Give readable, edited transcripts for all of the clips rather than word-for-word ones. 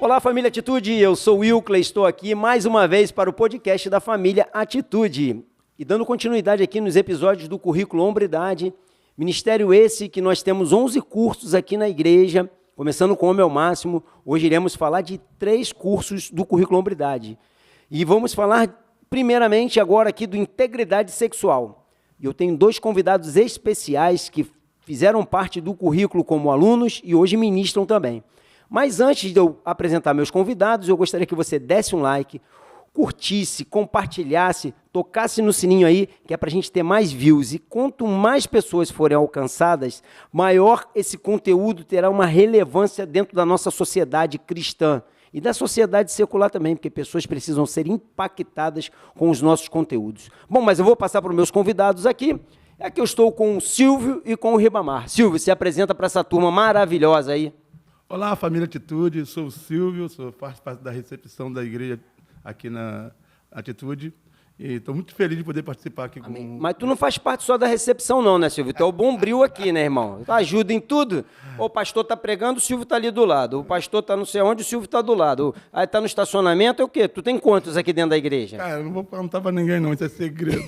Olá, família Atitude, eu sou o Wilkley, estou aqui mais uma vez para o podcast da família Atitude. E dando continuidade aqui nos episódios do Currículo Hombridade, ministério esse que nós temos 11 cursos aqui na igreja, começando com o Homem ao Máximo. Hoje iremos falar de 3 cursos do Currículo Hombridade. E vamos falar primeiramente agora aqui do Integridade Sexual. E eu tenho 2 convidados especiais que fizeram parte do currículo como alunos e hoje ministram também. Mas antes de eu apresentar meus convidados, eu gostaria que você desse um like, curtisse, compartilhasse, tocasse no sininho aí, que é para a gente ter mais views. E quanto mais pessoas forem alcançadas, maior esse conteúdo terá uma relevância dentro da nossa sociedade cristã e da sociedade secular também, porque pessoas precisam ser impactadas com os nossos conteúdos. Bom, mas eu vou passar para os meus convidados aqui. Aqui eu estou com o Silvio e com o Ribamar. Silvio, se apresenta para essa turma maravilhosa aí. Olá, família Atitude, sou o Silvio, faço parte da recepção da igreja aqui na Atitude e estou muito feliz de poder participar aqui. Mas tu não faz parte só da recepção não, né, Silvio? Tu é o bombril aqui, né, irmão? Tu ajuda em tudo. O pastor está pregando, o Silvio está ali do lado. O pastor está não sei onde, o Silvio está do lado. Aí está no estacionamento, é o quê? Tu tem quantos aqui dentro da igreja? Cara, eu não vou contar para ninguém não, isso é segredo.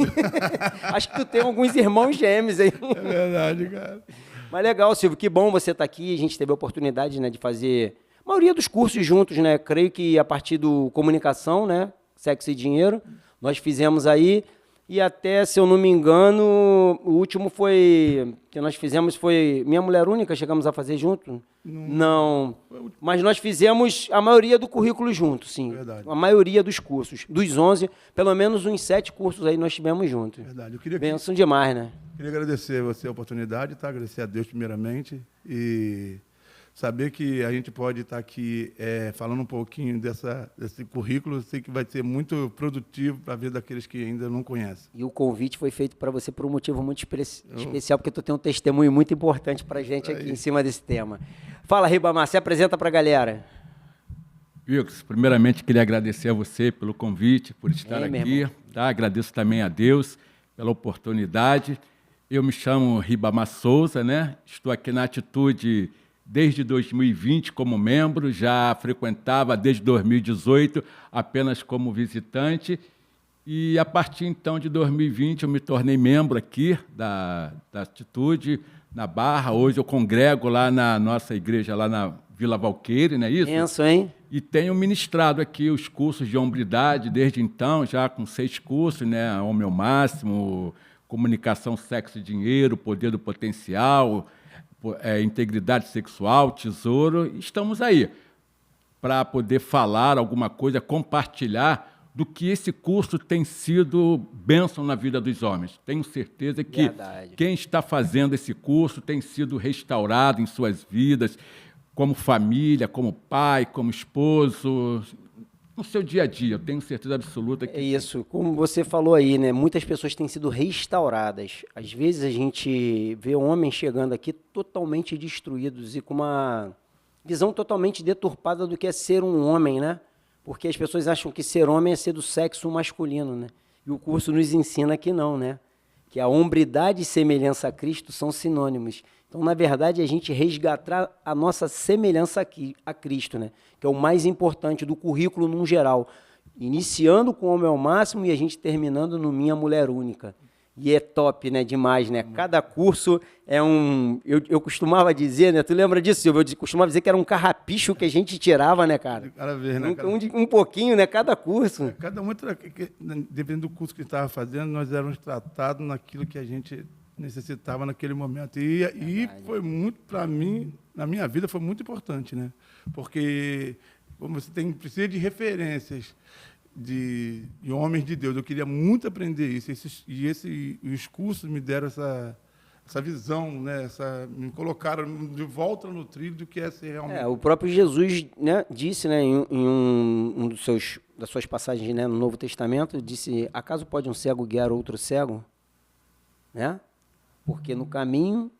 Acho que tu tem alguns irmãos gêmeos aí. É verdade, cara. Mas legal, Silvio, que bom você estar aqui. A gente teve a oportunidade, né, de fazer a maioria dos cursos juntos, né? Creio que a partir do comunicação, né, sexo e dinheiro, nós fizemos aí. E até, se eu não me engano, o último que nós fizemos foi Minha Mulher Única, chegamos a fazer junto? Não. Mas nós fizemos a maioria do currículo junto, sim. Verdade. A maioria dos cursos. Dos 11, pelo menos uns 7 cursos aí nós tivemos juntos. Verdade. Benção demais, né? Queria agradecer a você a oportunidade, tá? Agradecer a Deus primeiramente e saber que a gente pode estar aqui falando um pouquinho desse currículo. Eu sei que vai ser muito produtivo para a vida daqueles que ainda não conhecem. E o convite foi feito para você por um motivo muito especial, porque tu tem um testemunho muito importante para a gente aqui em cima desse tema. Fala, Ribamar, se apresenta para a galera. Wilkes, primeiramente queria agradecer a você pelo convite, por estar aqui. Tá? Agradeço também a Deus pela oportunidade. Eu me chamo Ribamar Souza, né? Estou aqui na Atitude desde 2020 como membro, já frequentava desde 2018 apenas como visitante e a partir então de 2020 eu me tornei membro aqui da Atitude, na Barra. Hoje eu congrego lá na nossa igreja, lá na Vila Valqueire, não é isso? Penso, hein? E tenho ministrado aqui os cursos de hombridade desde então, já com 6 cursos, né? Homem ao Máximo, Comunicação, Sexo e Dinheiro, Poder do Potencial, Integridade Sexual, Tesouro. Estamos aí para poder falar alguma coisa, compartilhar do que esse curso tem sido bênção na vida dos homens. Tenho certeza que quem está fazendo esse curso tem sido restaurado em suas vidas, como família, como pai, como esposo, no seu dia a dia. Eu tenho certeza absoluta que... É isso, como você falou aí, né? Muitas pessoas têm sido restauradas. Às vezes a gente vê homens chegando aqui totalmente destruídos e com uma visão totalmente deturpada do que é ser um homem, né? Porque as pessoas acham que ser homem é ser do sexo masculino, né? E o curso nos ensina que não, né? Que a hombridade e semelhança a Cristo são sinônimos. Então, na verdade, a gente resgatar a nossa semelhança aqui, a Cristo, né? Que é o mais importante do currículo num geral. Iniciando com o Homem ao Máximo e a gente terminando no Minha Mulher Única. E é top, né? Demais, né? Cada curso é um... Eu costumava dizer, né? Tu lembra disso, Silvio? Eu costumava dizer que era um carrapicho que a gente tirava, né, cara? Cada vez, né? Um pouquinho, né? Cada curso. Cada um, dependendo do curso que estava fazendo, nós éramos tratados naquilo que a gente necessitava naquele momento. E foi muito, para mim, na minha vida, foi muito importante, né? Porque como você precisa de referências de homens de Deus. Eu queria muito aprender isso. Os cursos me deram essa visão, né? Me colocaram de volta no trilho do que é ser realmente. O próprio Jesus, né, disse, né, em das suas passagens, né, no Novo Testamento, disse: acaso pode um cego guiar outro cego? Né? Porque no caminho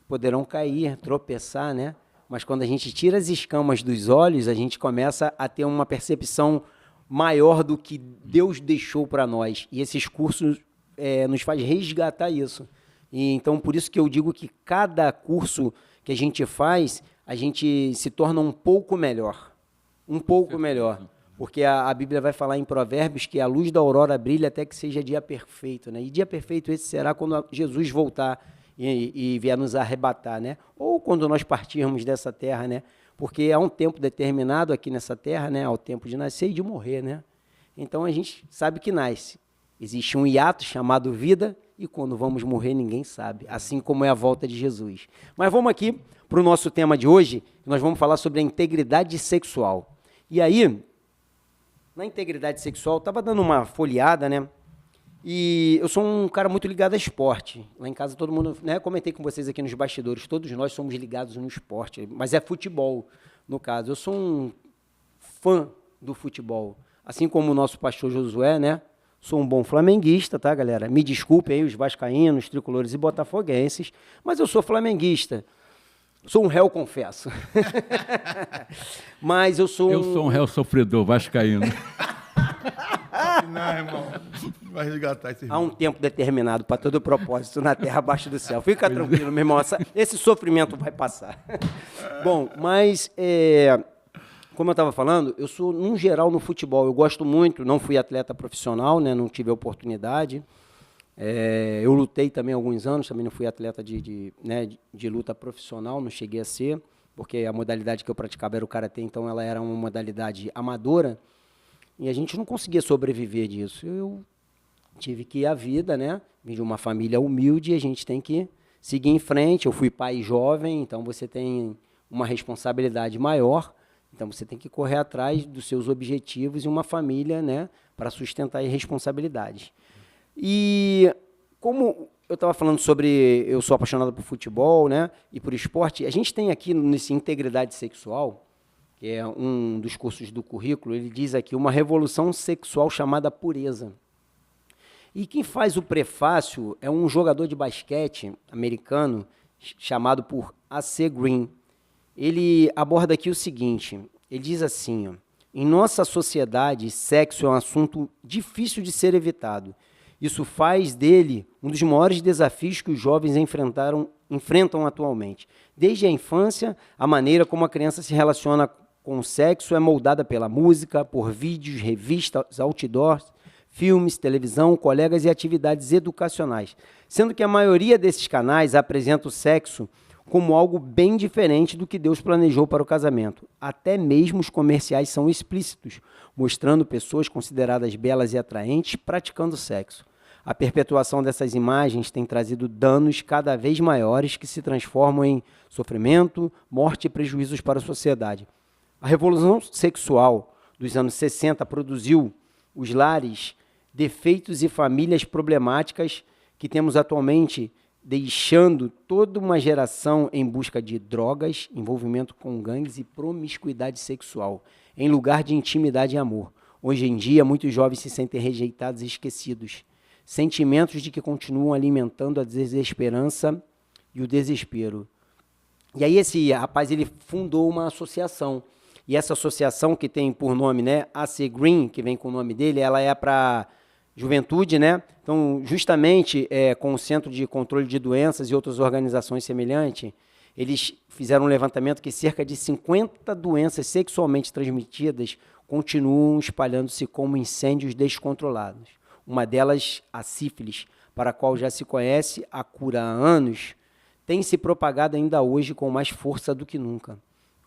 poderão cair, tropeçar, né? Mas quando a gente tira as escamas dos olhos, a gente começa a ter uma percepção maior do que Deus deixou para nós. E esses cursos nos faz resgatar isso. E, então, por isso que eu digo que cada curso que a gente faz, a gente se torna um pouco melhor. Um pouco melhor. Porque a Bíblia vai falar em Provérbios que a luz da aurora brilha até que seja dia perfeito, né? E dia perfeito esse será quando Jesus voltar e vier nos arrebatar, né? Ou quando nós partirmos dessa terra, né? Porque há um tempo determinado aqui nessa terra, né? Há o tempo de nascer e de morrer, né? Então a gente sabe que nasce. Existe um hiato chamado vida e quando vamos morrer ninguém sabe, assim como é a volta de Jesus. Mas vamos aqui para o nosso tema de hoje, nós vamos falar sobre a integridade sexual. E aí, na integridade sexual, estava dando uma folheada, né? E eu sou um cara muito ligado a esporte. Lá em casa todo mundo, né? Comentei com vocês aqui nos bastidores, todos nós somos ligados no esporte, mas é futebol, no caso. Eu sou um fã do futebol, assim como o nosso pastor Josué, né? Sou um bom flamenguista, tá, galera? Me desculpem aí os vascaínos, tricolores e botafoguenses, mas eu sou flamenguista. Sou um réu, confesso. Mas eu sou um réu sofredor, vascaíno. Não, irmão. Vai resgatar esse irmão. Há um tempo determinado para todo propósito na terra abaixo do céu. Fica tranquilo, meu irmão. Esse sofrimento vai passar. Bom, mas... como eu estava falando, eu sou, num geral, no futebol. Eu gosto muito, não fui atleta profissional, né, não tive a oportunidade. Eu lutei também há alguns anos, também não fui atleta de luta profissional, não cheguei a ser, porque a modalidade que eu praticava era o karatê, então ela era uma modalidade amadora, e a gente não conseguia sobreviver disso. Eu tive que ir à vida, né? Vim de uma família humilde e a gente tem que seguir em frente. Eu fui pai jovem, então você tem uma responsabilidade maior. Então, você tem que correr atrás dos seus objetivos e uma família, né, para sustentar as responsabilidades. E como eu estava falando sobre, eu sou apaixonado por futebol, né, e por esporte, a gente tem aqui nesse integridade sexual, que é um dos cursos do currículo, ele diz aqui, uma revolução sexual chamada pureza. E quem faz o prefácio é um jogador de basquete americano chamado por A.C. Green. Ele aborda aqui o seguinte, ele diz assim, ó, em nossa sociedade, sexo é um assunto difícil de ser evitado. Isso faz dele um dos maiores desafios que os jovens enfrentam atualmente. Desde a infância, a maneira como a criança se relaciona com o sexo é moldada pela música, por vídeos, revistas, outdoors, filmes, televisão, colegas e atividades educacionais, sendo que a maioria desses canais apresenta o sexo como algo bem diferente do que Deus planejou para o casamento. Até mesmo os comerciais são explícitos, mostrando pessoas consideradas belas e atraentes praticando sexo. A perpetuação dessas imagens tem trazido danos cada vez maiores que se transformam em sofrimento, morte e prejuízos para a sociedade. A revolução sexual dos anos 60 produziu os lares, defeitos e famílias problemáticas que temos atualmente, deixando toda uma geração em busca de drogas, envolvimento com gangues e promiscuidade sexual, em lugar de intimidade e amor. Hoje em dia, muitos jovens se sentem rejeitados e esquecidos, sentimentos de que continuam alimentando a desesperança e o desespero. E aí esse rapaz, ele fundou uma associação, e essa associação que tem por nome, né, A.C. Green, que vem com o nome dele, ela é para juventude, né? Então, justamente com o Centro de Controle de Doenças e outras organizações semelhantes, eles fizeram um levantamento que cerca de 50 doenças sexualmente transmitidas continuam espalhando-se como incêndios descontrolados. Uma delas, a sífilis, para a qual já se conhece a cura há anos, tem se propagado ainda hoje com mais força do que nunca.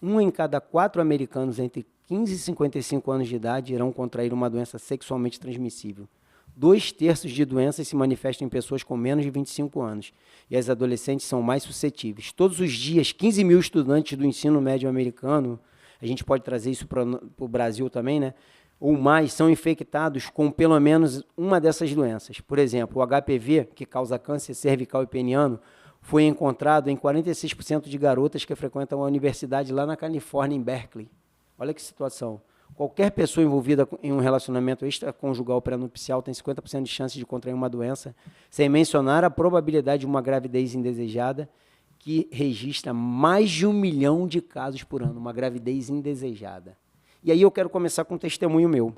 1 em cada 4 americanos entre 15 e 55 anos de idade irão contrair uma doença sexualmente transmissível. 2/3 de doenças se manifestam em pessoas com menos de 25 anos, e as adolescentes são mais suscetíveis. Todos os dias, 15 mil estudantes do ensino médio americano, a gente pode trazer isso para o Brasil também, né? Ou mais, são infectados com pelo menos uma dessas doenças. Por exemplo, o HPV, que causa câncer cervical e peniano, foi encontrado em 46% de garotas que frequentam a universidade lá na Califórnia, em Berkeley. Olha que situação. Qualquer pessoa envolvida em um relacionamento extraconjugal pré-nupcial tem 50% de chance de contrair uma doença, sem mencionar a probabilidade de uma gravidez indesejada, que registra mais de 1 milhão de casos por ano, uma gravidez indesejada. E aí eu quero começar com um testemunho meu,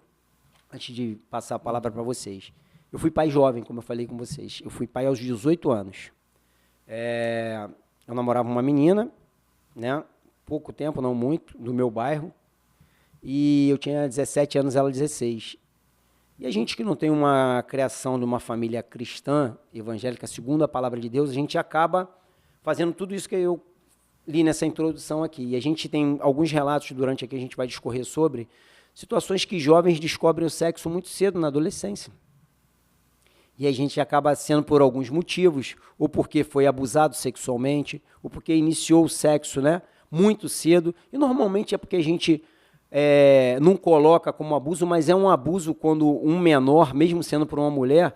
antes de passar a palavra para vocês. Eu fui pai jovem, como eu falei com vocês. Eu fui pai aos 18 anos. Eu namorava uma menina, né, pouco tempo, não muito, do meu bairro, e eu tinha 17 anos, ela 16. E a gente que não tem uma criação de uma família cristã, evangélica, segundo a palavra de Deus, a gente acaba fazendo tudo isso que eu li nessa introdução aqui. E a gente tem alguns relatos durante aqui, a gente vai discorrer sobre situações que jovens descobrem o sexo muito cedo, na adolescência. E a gente acaba sendo por alguns motivos, ou porque foi abusado sexualmente, ou porque iniciou o sexo, né, muito cedo, e normalmente é porque a gente não coloca como abuso, mas é um abuso quando um menor, mesmo sendo por uma mulher,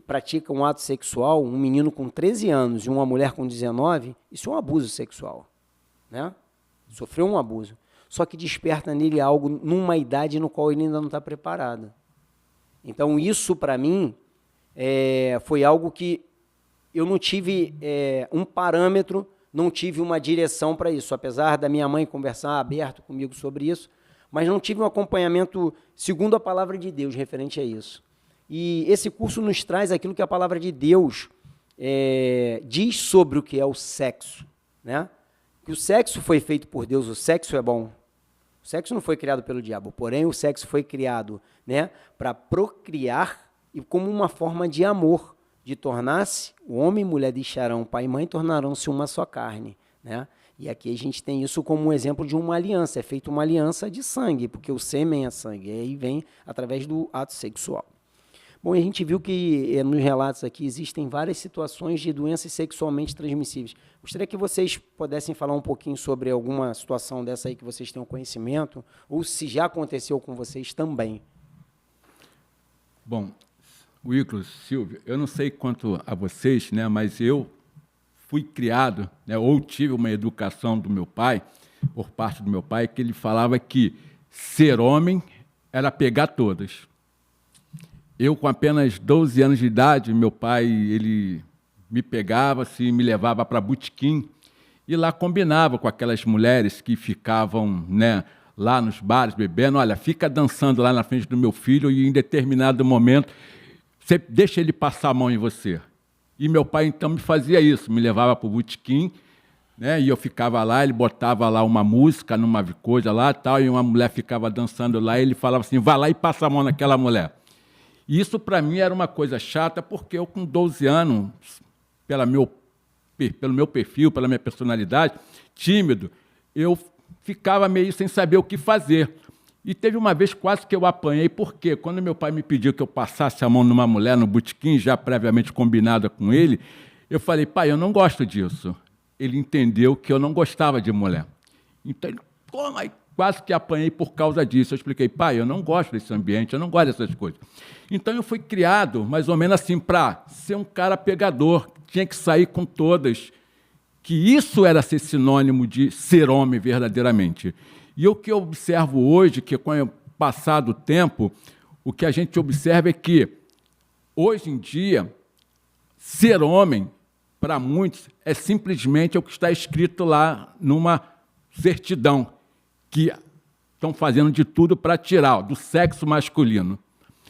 pratica um ato sexual, um menino com 13 anos e uma mulher com 19, isso é um abuso sexual, né? Sofreu um abuso. Só que desperta nele algo numa idade no qual ele ainda não está preparado. Então, isso, para mim, foi algo que eu não tive um parâmetro, não tive uma direção para isso, apesar da minha mãe conversar aberto comigo sobre isso, mas não tive um acompanhamento segundo a palavra de Deus referente a isso. E esse curso nos traz aquilo que a palavra de Deus diz sobre o que é o sexo, né? Que o sexo foi feito por Deus, o sexo é bom. O sexo não foi criado pelo diabo, porém o sexo foi criado, né, para procriar e como uma forma de amor, de tornar-se, o homem e mulher deixarão pai e mãe, tornarão-se uma só carne, né? E aqui a gente tem isso como um exemplo de uma aliança, é feita uma aliança de sangue, porque o sêmen é sangue, e aí vem através do ato sexual. Bom, e a gente viu que nos relatos aqui existem várias situações de doenças sexualmente transmissíveis. Gostaria que vocês pudessem falar um pouquinho sobre alguma situação dessa aí que vocês tenham conhecimento, ou se já aconteceu com vocês também. Bom, Wicklos, Silvio, eu não sei quanto a vocês, né, mas eu fui criado, né, ou tive uma educação do meu pai, por parte do meu pai, que ele falava que ser homem era pegar todas. Eu, com apenas 12 anos de idade, meu pai ele me pegava, assim, me levava para botequim, e lá combinava com aquelas mulheres que ficavam, né, lá nos bares bebendo, olha, fica dançando lá na frente do meu filho e em determinado momento você deixa ele passar a mão em você. E meu pai, então, me fazia isso, me levava para o botequim, né, e eu ficava lá, ele botava lá uma música numa coisa lá, tal, e uma mulher ficava dançando lá, e ele falava assim, vai lá e passa a mão naquela mulher. E isso, para mim, era uma coisa chata, porque eu, com 12 anos, pelo meu perfil, pela minha personalidade, tímido, eu ficava meio sem saber o que fazer. E teve uma vez quase que eu apanhei, porque quando meu pai me pediu que eu passasse a mão numa mulher no botequim, já previamente combinada com ele, eu falei, pai, eu não gosto disso. Ele entendeu que eu não gostava de mulher. Então, ele, quase que apanhei por causa disso. Eu expliquei, pai, eu não gosto desse ambiente, eu não gosto dessas coisas. Então, eu fui criado, mais ou menos assim, para ser um cara pegador, tinha que sair com todas, que isso era ser sinônimo de ser homem verdadeiramente. E o que eu observo hoje, que com o passar do tempo, o que a gente observa é que, hoje em dia, ser homem, para muitos, é simplesmente o que está escrito lá numa certidão, que estão fazendo de tudo para tirar do sexo masculino.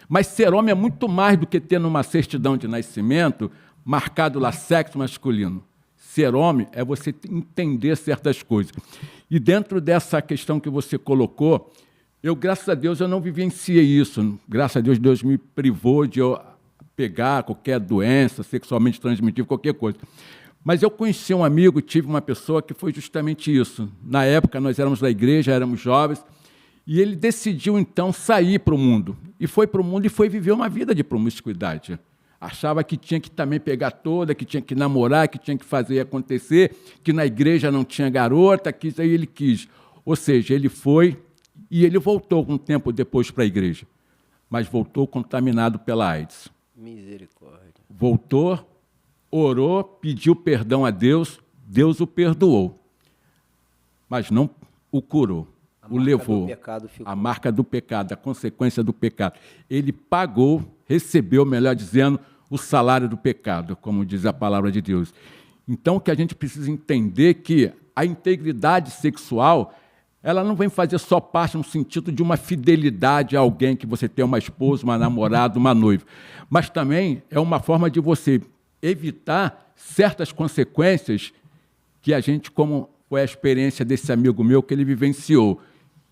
Mas ser homem é muito mais do que ter numa certidão de nascimento marcado lá sexo masculino. Ser homem é você entender certas coisas. E dentro dessa questão que você colocou, eu, graças a Deus, eu não vivenciei isso. Graças a Deus, Deus me privou de eu pegar qualquer doença sexualmente transmitível, qualquer coisa. Mas eu conheci um amigo, tive uma pessoa que foi justamente isso. Na época, nós éramos da igreja, éramos jovens, e ele decidiu, então, sair para o mundo. E foi para o mundo e foi viver uma vida de promiscuidade. Achava que tinha que também pegar toda, que tinha que namorar, que tinha que fazer acontecer, que na igreja não tinha garota, que aí ele quis. Ou seja, ele foi e ele voltou um tempo depois para a igreja, mas voltou contaminado pela AIDS. Misericórdia. Voltou, orou, pediu perdão a Deus, Deus o perdoou, mas não o curou, o levou. A marca do pecado, a consequência do pecado. Ele pagou, recebeu, melhor dizendo, o salário do pecado, como diz a palavra de Deus. Então, o que a gente precisa entender é que a integridade sexual, ela não vem fazer só parte no sentido de uma fidelidade a alguém, que você tem uma esposa, uma namorada, uma noiva, mas também é uma forma de você evitar certas consequências que a gente, como foi a experiência desse amigo meu, que ele vivenciou,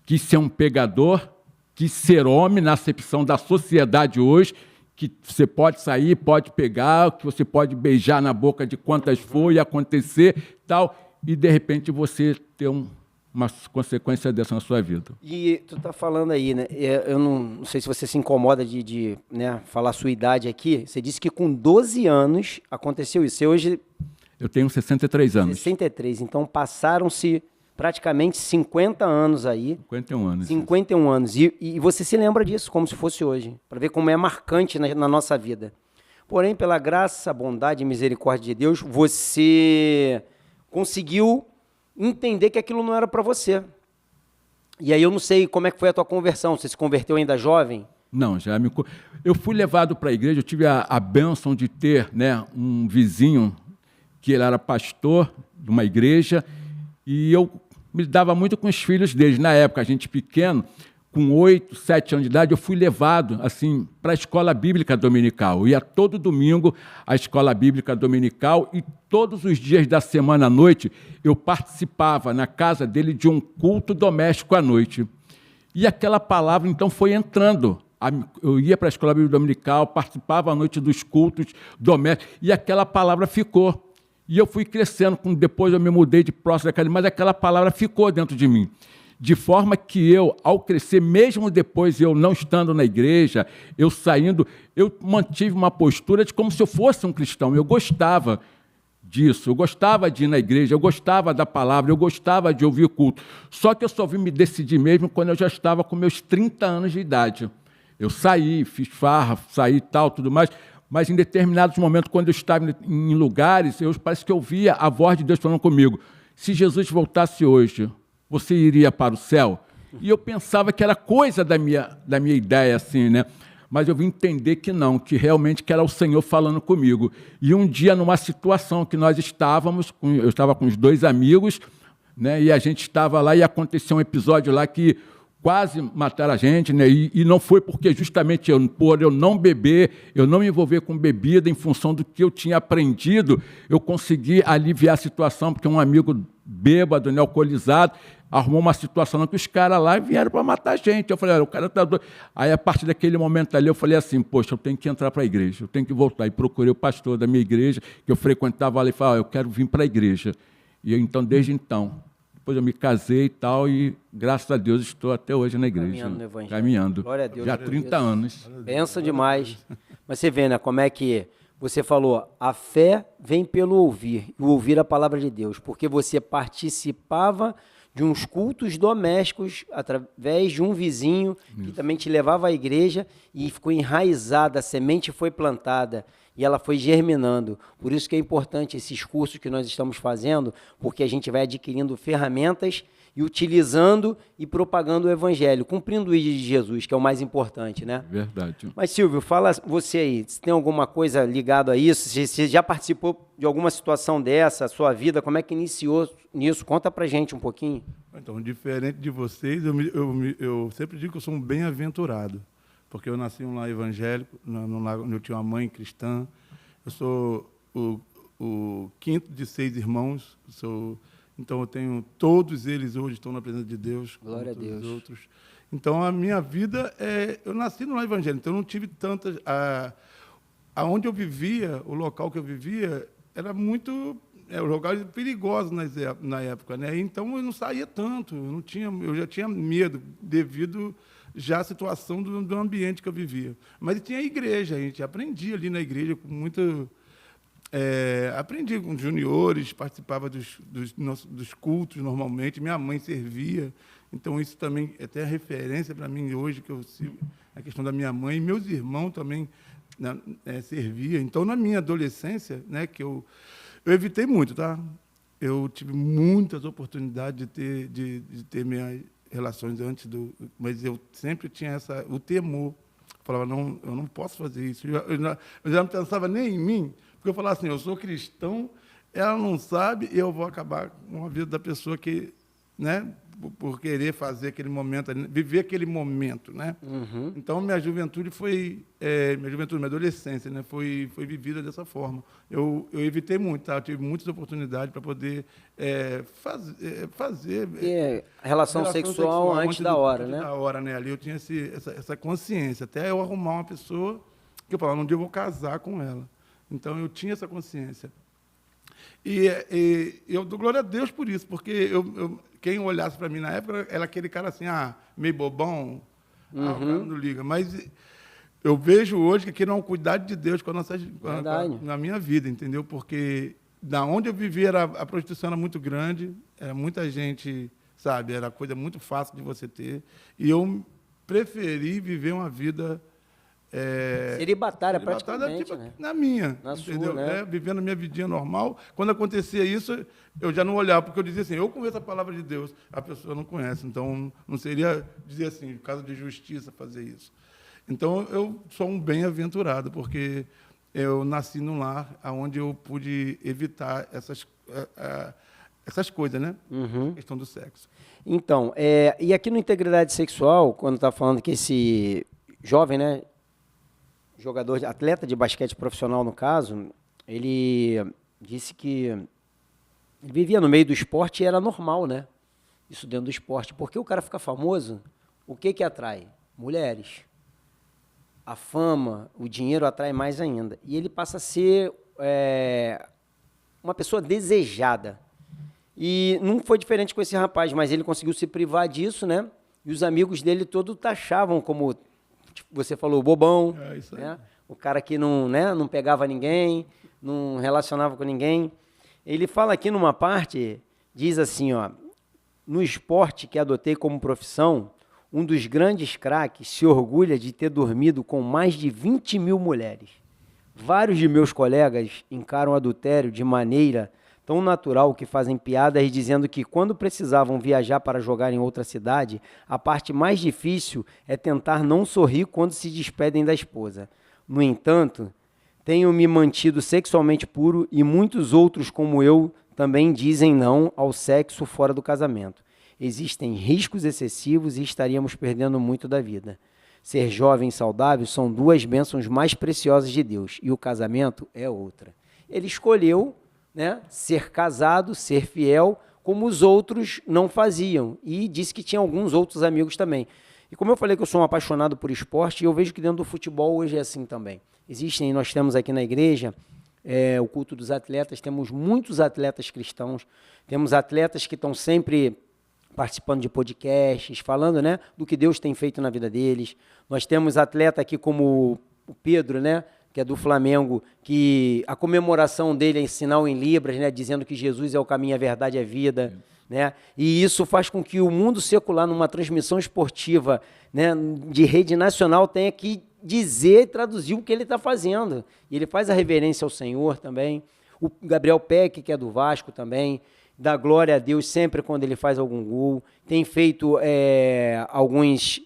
quis ser um pegador, quis ser homem na acepção da sociedade hoje, que você pode sair, pode pegar, que você pode beijar na boca de quantas for e acontecer, tal, e de repente você ter uma consequência dessa na sua vida. E tu tá falando aí, né? Eu não sei se você se incomoda de né, falar a sua idade aqui. Você disse que com 12 anos aconteceu isso. Você hoje... Eu tenho 63 anos. 63. Então passaram-se praticamente 50 anos aí. 51 anos. 51 anos. E você se lembra disso como se fosse hoje, para ver como é marcante na nossa vida. Porém, pela graça, bondade e misericórdia de Deus, você conseguiu entender que aquilo não era para você. E aí eu não sei como é que foi a tua conversão. Você se converteu ainda jovem? Não, eu fui levado para a igreja, eu tive a bênção de ter, né, um vizinho que ele era pastor de uma igreja e eu me dava muito com os filhos deles. Na época, a gente pequeno, com 8, 7 anos de idade, eu fui levado assim, para a escola bíblica dominical. Eu ia todo domingo à escola bíblica dominical e todos os dias da semana à noite eu participava na casa dele de um culto doméstico à noite. E aquela palavra, então, foi entrando. Eu ia para a escola bíblica dominical, participava à noite dos cultos domésticos e aquela palavra ficou. E eu fui crescendo, depois eu me mudei de próximo daquela, mas aquela palavra ficou dentro de mim. De forma que eu, ao crescer, mesmo depois eu não estando na igreja, eu saindo, eu mantive uma postura de como se eu fosse um cristão. Eu gostava disso, eu gostava de ir na igreja, eu gostava da palavra, eu gostava de ouvir o culto. Só que eu só vim me decidir mesmo quando eu já estava com meus 30 anos de idade. Eu saí, fiz farra, saí e tal, tudo mais, mas em determinados momentos, quando eu estava em lugares, parece que eu via a voz de Deus falando comigo, se Jesus voltasse hoje, você iria para o céu? E eu pensava que era coisa da minha ideia, assim, né? Mas eu vim entender que não, que realmente que era o Senhor falando comigo. E um dia, numa situação que nós estávamos, eu estava com os 2 amigos, né? E a gente estava lá e aconteceu um episódio lá que quase mataram a gente, né? E não foi porque justamente por eu não beber, eu não me envolver com bebida, em função do que eu tinha aprendido, eu consegui aliviar a situação, porque um amigo bêbado, né, alcoolizado, arrumou uma situação que os caras lá vieram para matar a gente. Eu falei, o cara tá doido. Aí, a partir daquele momento ali, eu falei assim, poxa, eu tenho que entrar para a igreja, eu tenho que voltar. E procurei o pastor da minha igreja, que eu frequentava lá, e falei, eu quero vir para a igreja. E eu, então, desde então, depois eu me casei e tal, e graças a Deus estou até hoje na igreja. Caminhando no evangelho. Caminhando. Glória a Deus. Já há 30 anos. Benção demais. Mas você vê, né, como é que você falou, a fé vem pelo ouvir, e ouvir a palavra de Deus, porque você participava de uns cultos domésticos através de um vizinho que também te levava à igreja e ficou enraizada, a semente foi plantada e ela foi germinando. Por isso que é importante esses cursos que nós estamos fazendo, porque a gente vai adquirindo ferramentas e utilizando e propagando o evangelho, cumprindo o ID de Jesus, que é o mais importante, né? Verdade. Mas, Silvio, fala você aí, se tem alguma coisa ligada a isso, se você já participou de alguma situação dessa, a sua vida, como é que iniciou nisso? Conta pra gente um pouquinho. Então, diferente de vocês, eu sempre digo que eu sou um bem-aventurado, porque eu nasci em um lar evangélico, onde eu tinha uma mãe cristã, eu sou o quinto de 6 irmãos, então eu tenho, todos eles hoje estão na presença de Deus. Glória a Deus. Outros. Então a minha vida, eu nasci no lar evangélico, então eu não tive tantas, aonde eu vivia, o local que eu vivia, era muito, lugares perigosos na época, né? Então eu não saía tanto, eu já tinha medo devido já à situação do ambiente que eu vivia. Mas tinha a igreja, a gente aprendia ali na igreja com muito... aprendi com juniores, participava dos cultos normalmente, minha mãe servia, então isso também é até referência para mim hoje, que eu sigo a questão da minha mãe, e meus irmãos também serviam. Então, na minha adolescência, né, que eu evitei muito, tá? Eu tive muitas oportunidades de ter minhas relações antes mas eu sempre tinha o temor. Eu falava, não, eu não posso fazer isso. Eu já não pensava nem em mim, porque eu falava assim, eu sou cristão, ela não sabe, eu vou acabar com a vida da pessoa que, né, por querer fazer aquele momento, viver aquele momento, né? Então, minha juventude minha adolescência, né? Foi vivida dessa forma. Eu evitei muito, tá? Eu tive muitas oportunidades para poder fazer relação sexual antes da hora, antes né? da hora, né? Ali eu tinha essa consciência, até eu arrumar uma pessoa que eu falava, um dia eu vou casar com ela. Então, eu tinha essa consciência. E eu dou glória a Deus por isso, porque quem olhasse para mim na época era aquele cara assim, meio bobão, o cara não liga. Mas eu vejo hoje que aquilo é um cuidado de Deus na minha vida, entendeu? Porque da onde eu vivia, a prostituição era muito grande, era muita gente, sabe? Era coisa muito fácil de você ter. E eu preferi viver uma vida... celibatária praticamente, tipo, né? na minha, na entendeu? sua, né? Vivendo a minha vidinha normal. Quando acontecia isso, eu já não olhava, porque eu dizia assim, eu conheço a palavra de Deus, a pessoa não conhece, então não seria dizer assim, por causa de justiça, fazer isso. Então, eu sou um bem-aventurado, porque eu nasci num lar onde eu pude evitar essas coisas, né? A questão do sexo. Então, e aqui no Integridade Sexual, quando está falando que esse jovem, né, atleta de basquete profissional, no caso, ele disse que ele vivia no meio do esporte e era normal, né? Isso dentro do esporte. Porque o cara fica famoso, o que atrai? Mulheres. A fama, o dinheiro atrai mais ainda. E ele passa a ser uma pessoa desejada. E não foi diferente com esse rapaz, mas ele conseguiu se privar disso, né? E os amigos dele todos taxavam como... Você falou bobão, Isso aí. né? O cara que não pegava ninguém, não relacionava com ninguém. Ele fala aqui numa parte, diz assim, no esporte que adotei como profissão, um dos grandes craques se orgulha de ter dormido com mais de 20 mil mulheres. Vários de meus colegas encaram o adultério de maneira tão natural que fazem piadas dizendo que quando precisavam viajar para jogar em outra cidade, a parte mais difícil é tentar não sorrir quando se despedem da esposa. No entanto, tenho me mantido sexualmente puro e muitos outros como eu também dizem não ao sexo fora do casamento. Existem riscos excessivos e estaríamos perdendo muito da vida. Ser jovem e saudável são duas bênçãos mais preciosas de Deus e o casamento é outra. Ele escolheu, né, ser casado, ser fiel, como os outros não faziam. E disse que tinha alguns outros amigos também. E como eu falei que eu sou um apaixonado por esporte, eu vejo que dentro do futebol hoje é assim também. Nós temos aqui na igreja o culto dos atletas, temos muitos atletas cristãos, temos atletas que estão sempre participando de podcasts, falando, né, do que Deus tem feito na vida deles. Nós temos atleta aqui como o Pedro, né, que é do Flamengo, que a comemoração dele é em sinal em libras, né, dizendo que Jesus é o caminho, a verdade e a vida, né? E isso faz com que o mundo secular, numa transmissão esportiva, né, de rede nacional, tenha que dizer e traduzir o que ele está fazendo. E ele faz a reverência ao Senhor também. O Gabriel Peck, que é do Vasco também, dá glória a Deus sempre quando ele faz algum gol. Tem feito alguns...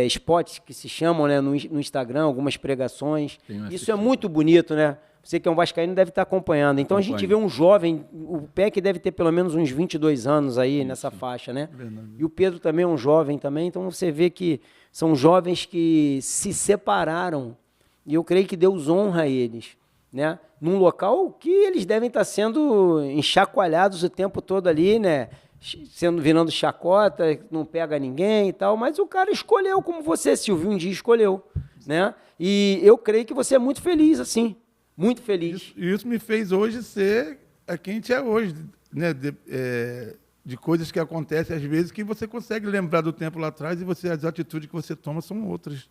spots que se chamam, né, no Instagram, algumas pregações. Isso é muito bonito, né? Você que é um vascaíno deve estar acompanhando. Então a gente vê um jovem, o Peck deve ter pelo menos uns 22 anos aí nessa faixa, né? Verdade. E o Pedro também é um jovem também, então você vê que são jovens que se separaram e eu creio que Deus honra eles, né? Num local que eles devem estar sendo enxacoalhados o tempo todo ali, né? Virando chacota, não pega ninguém e tal, mas o cara escolheu, como você, Silvio, um dia escolheu, né? E eu creio que você é muito feliz, assim, muito feliz. Isso me fez hoje ser quem a gente é hoje, né? De coisas que acontecem às vezes que você consegue lembrar do tempo lá atrás e as atitudes que você toma são outras.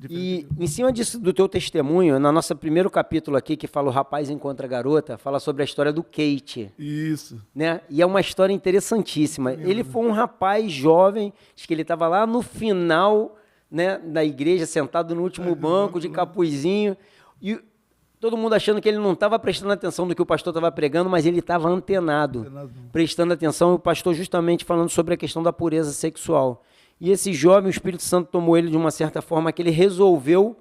E em cima disso, do teu testemunho, no nosso primeiro capítulo aqui, que fala o rapaz encontra a garota, fala sobre a história do Kate. Isso. Né? E é uma história interessantíssima. Ele foi um rapaz jovem, acho que ele estava lá no final, né, da igreja, sentado no último banco, de capuzinho, e todo mundo achando que ele não estava prestando atenção no que o pastor estava pregando, mas ele estava antenado, prestando atenção, e o pastor justamente falando sobre a questão da pureza sexual. E esse jovem, o Espírito Santo tomou ele de uma certa forma que ele resolveu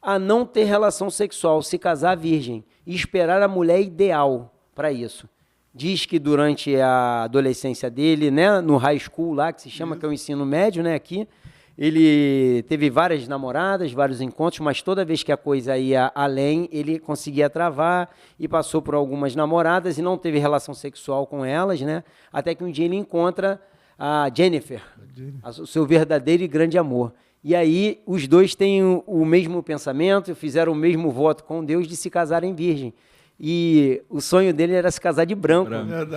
a não ter relação sexual, se casar virgem e esperar a mulher ideal para isso. diz que durante a adolescência dele, né, no high school lá, que se chama, que é o ensino médio, né, aqui, ele teve várias namoradas, vários encontros, mas toda vez que a coisa ia além, ele conseguia travar e passou por algumas namoradas e não teve relação sexual com elas, né, até que um dia ele encontra a Jennifer, o seu verdadeiro e grande amor. E aí os dois têm o mesmo pensamento, fizeram o mesmo voto com Deus de se casarem virgem. E o sonho dele era se casar de branco.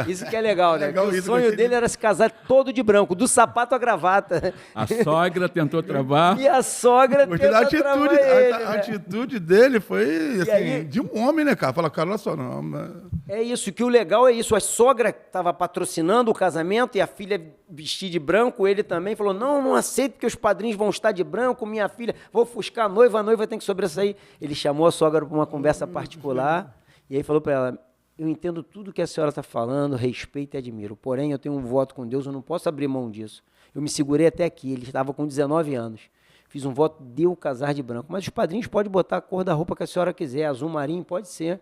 Isso que é legal, né? Legal, o sonho dele era se casar todo de branco, do sapato à gravata. A sogra tentou travar. E a sogra tentou travar ele. A atitude dele foi assim, aí, de um homem, né, cara? Fala, cara, olha só, não. Mas... É isso, que o legal é isso. A sogra estava patrocinando o casamento e a filha vestir de branco, ele também falou, não aceito porque os padrinhos vão estar de branco, minha filha, vou ofuscar a noiva tem que sobressair. Ele chamou a sogra para uma conversa particular. E aí falou para ela, eu entendo tudo que a senhora está falando, respeito e admiro, porém eu tenho um voto com Deus, eu não posso abrir mão disso. Eu me segurei até aqui, ele estava com 19 anos. Fiz um voto de eu casar de branco. Mas os padrinhos podem botar a cor da roupa que a senhora quiser, azul marinho pode ser,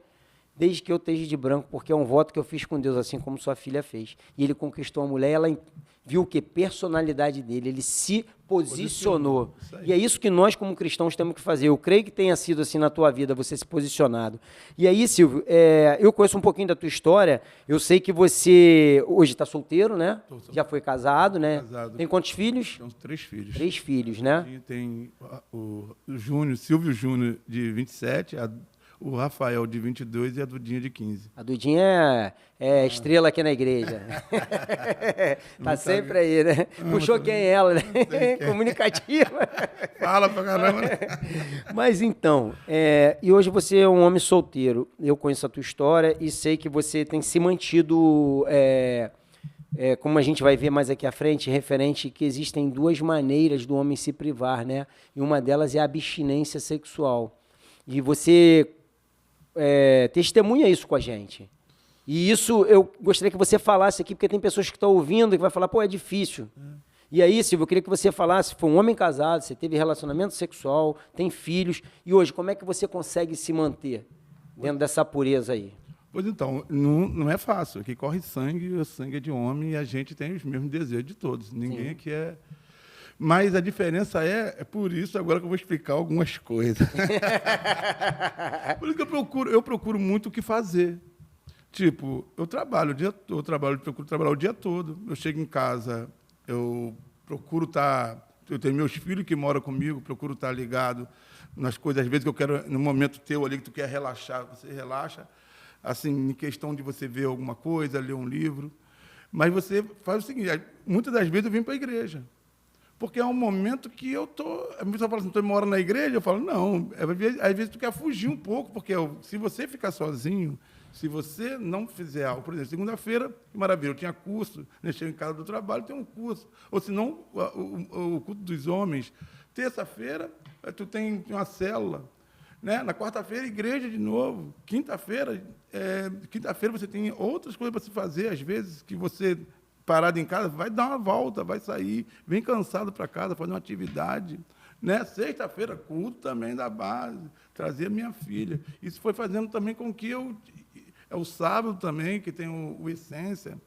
desde que eu esteja de branco, porque é um voto que eu fiz com Deus, assim como sua filha fez. E ele conquistou a mulher, ela viu o que? Personalidade dele, ele se posicionou. E é isso que nós, como cristãos, temos que fazer. Eu creio que tenha sido assim na tua vida, você se posicionado. E aí, Silvio, eu conheço um pouquinho da tua história, eu sei que você hoje está solteiro, né? Já foi casado, né? Casado. Tem quantos filhos? Tenho 3 filhos. 3 filhos, né? Tem o Júnior, Silvio Júnior, de 27, o Rafael, de 22, e a Dudinha, de 15. A Dudinha é estrela aqui na igreja. Tá sempre aí, né? Puxou quem é ela, né? Comunicativa. Fala pra caramba. Mas então, e hoje você é um homem solteiro. Eu conheço a tua história e sei que você tem se mantido, como a gente vai ver mais aqui à frente, referente que existem 2 maneiras do homem se privar, né? E uma delas é a abstinência sexual. E você... testemunha isso com a gente. E isso eu gostaria que você falasse aqui, porque tem pessoas que estão ouvindo e que vai falar, é difícil. E aí, Silvio, eu queria que você falasse, foi um homem casado, você teve relacionamento sexual, tem filhos, e hoje, como é que você consegue se manter dentro dessa pureza aí? Pois então, não é fácil. Aqui corre sangue, o sangue é de homem, e a gente tem os mesmos desejos de todos. Ninguém aqui é... Mas a diferença é por isso agora que eu vou explicar algumas coisas. Por isso que eu procuro muito o que fazer. Tipo, eu procuro trabalhar o dia todo. Eu chego em casa, eu procuro estar... Eu tenho meus filhos que moram comigo, procuro estar ligado nas coisas. Às vezes que eu quero, no momento teu ali, que tu quer relaxar, você relaxa. Assim, em questão de você ver alguma coisa, ler um livro. Mas você faz o seguinte, muitas das vezes eu vim para a igreja. Porque é um momento que eu estou... A pessoa fala assim, tu mora na igreja? Eu falo, não. Às vezes tu quer fugir um pouco, porque se você ficar sozinho, se você não fizer algo... Por exemplo, segunda-feira, que maravilha, eu tinha curso, né, chego em casa do trabalho, tem um curso. Ou se não, o culto dos homens. Terça-feira, tu tem uma célula. Né? Na quarta-feira, igreja de novo. Quinta-feira você tem outras coisas para se fazer, às vezes, que você... parado em casa, vai dar uma volta, vai sair, vem cansado para casa, fazer uma atividade. Né? Sexta-feira, culto também da base, trazer minha filha. Isso foi fazendo também com que o sábado também, que tem o Essência,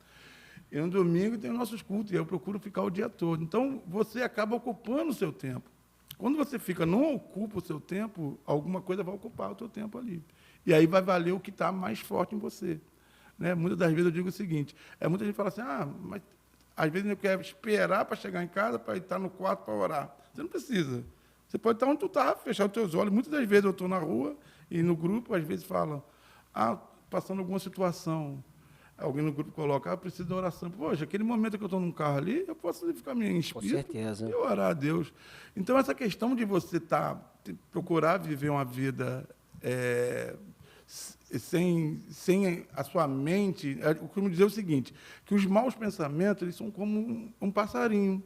e no domingo tem os nossos cultos, e eu procuro ficar o dia todo. Então, você acaba ocupando o seu tempo. Quando você não ocupa o seu tempo, alguma coisa vai ocupar o seu tempo ali. E aí vai valer o que está mais forte em você. Né? Muitas das vezes eu digo o seguinte, muita gente fala assim, mas às vezes eu quero esperar para chegar em casa para estar no quarto para orar. Você não precisa. Você pode estar onde tu está, fechar os teus olhos. Muitas das vezes eu estou na rua e no grupo, às vezes falam, passando alguma situação. Alguém no grupo coloca, preciso de oração. Poxa, aquele momento que eu estou num carro ali, eu posso ficar me inspirando e orar a Deus. Então, essa questão de você procurar viver uma vida... sem a sua mente, eu costumo dizer o seguinte, que os maus pensamentos eles são como um passarinho,